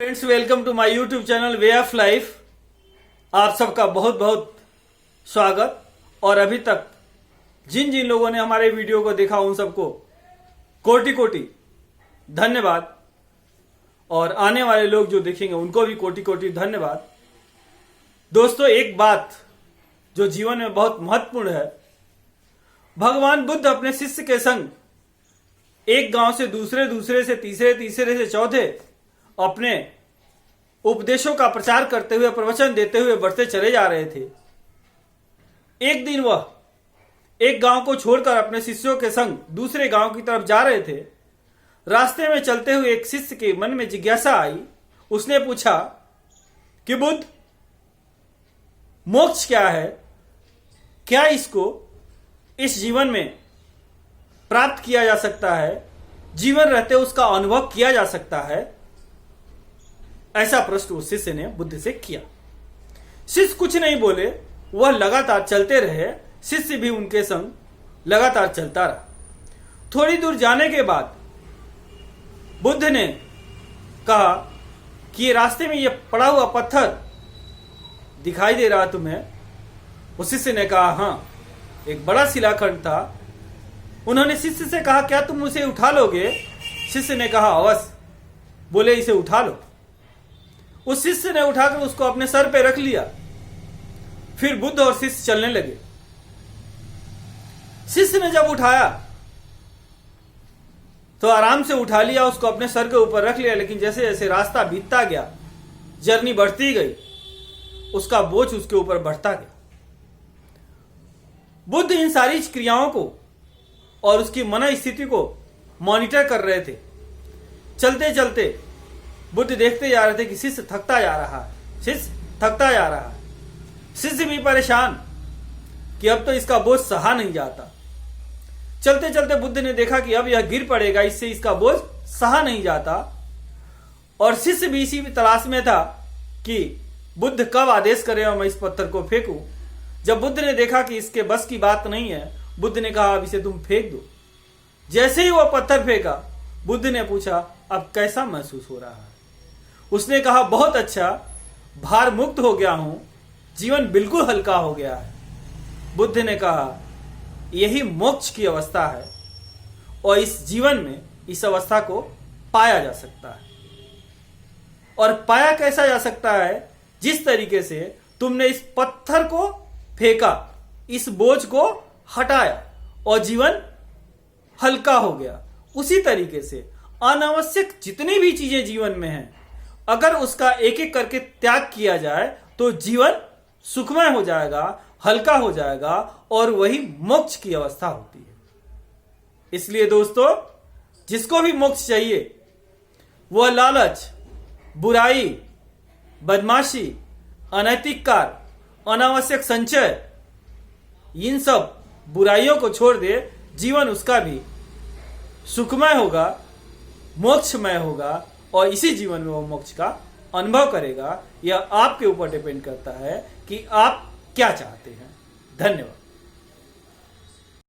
Friends, welcome to my YouTube channel way of life. आप सबका बहुत बहुत स्वागत। और अभी तक जिन जिन लोगों ने हमारे वीडियो को देखा उन सबको कोटि कोटि धन्यवाद, और आने वाले लोग जो देखेंगे उनको भी कोटि कोटि धन्यवाद। दोस्तों, एक बात जो जीवन में बहुत महत्वपूर्ण है, भगवान बुद्ध अपने शिष्य के संग एक गांव से दूसरे, दूसरे से तीसरे, तीसरे से चौथे अपने उपदेशों का प्रचार करते हुए, प्रवचन देते हुए बढ़ते चले जा रहे थे। एक दिन वह एक गांव को छोड़कर अपने शिष्यों के संग दूसरे गांव की तरफ जा रहे थे। रास्ते में चलते हुए एक शिष्य के मन में जिज्ञासा आई। उसने पूछा कि बुद्ध, मोक्ष क्या है? क्या इसको इस जीवन में प्राप्त किया जा सकता है? जीवन रहते उसका अनुभव किया जा सकता है? ऐसा प्रश्न उस शिष्य ने बुद्ध से किया। शिष्य कुछ नहीं बोले, वह लगातार चलते रहे। शिष्य भी उनके संग लगातार चलता रहा। थोड़ी दूर जाने के बाद बुद्ध ने कहा कि ये रास्ते में ये पड़ा हुआ पत्थर दिखाई दे रहा तुम्हें? उस शिष्य ने कहा, हाँ, एक बड़ा शिलाखंड था। उन्होंने शिष्य से कहा, क्या तुम उसे उठा लोगे? शिष्य ने कहा, अवश्य। बोले, इसे उठा लो। उस शिष्य ने उठाकर उसको अपने सर पे रख लिया। फिर बुद्ध और शिष्य चलने लगे। शिष्य ने जब उठाया तो आराम से उठा लिया, उसको अपने सर के ऊपर रख लिया। लेकिन जैसे जैसे रास्ता बीतता गया, जर्नी बढ़ती गई, उसका बोझ उसके ऊपर बढ़ता गया। बुद्ध इन सारी क्रियाओं को और उसकी मन स्थिति को मॉनिटर कर रहे थे। चलते चलते बुद्ध देखते जा रहे थे कि शिष्य थकता जा रहा है, शिष्य थकता जा रहा है। शिष्य भी परेशान कि अब तो इसका बोझ सहा नहीं जाता। चलते चलते बुद्ध ने देखा कि अब यह गिर पड़ेगा, इससे इसका बोझ सहा नहीं जाता। और शिष्य भी इसी तलाश में था कि बुद्ध कब आदेश करे और मैं इस पत्थर को फेंकूं। जब बुद्ध ने देखा कि इसके बस की बात नहीं है, बुद्ध ने कहा, अब इसे तुम फेंक दो। जैसे ही वह पत्थर फेंका, बुद्ध ने पूछा, अब कैसा महसूस हो रहा है? उसने कहा, बहुत अच्छा, भार मुक्त हो गया हूं, जीवन बिल्कुल हल्का हो गया है। बुद्ध ने कहा, यही मोक्ष की अवस्था है और इस जीवन में इस अवस्था को पाया जा सकता है। और पाया कैसा जा सकता है? जिस तरीके से तुमने इस पत्थर को फेंका, इस बोझ को हटाया और जीवन हल्का हो गया, उसी तरीके से अनावश्यक जितनी भी चीजें जीवन में हैं, अगर उसका एक एक करके त्याग किया जाए तो जीवन सुखमय हो जाएगा, हल्का हो जाएगा, और वही मोक्ष की अवस्था होती है। इसलिए दोस्तों, जिसको भी मोक्ष चाहिए, वह लालच, बुराई, बदमाशी, अनैतिक कार्य, अनावश्यक संचय, इन सब बुराइयों को छोड़ दे। जीवन उसका भी सुखमय होगा, मोक्षमय होगा, और इसी जीवन में वो मोक्ष का अनुभव करेगा। यह आपके ऊपर डिपेंड करता है कि आप क्या चाहते हैं। धन्यवाद।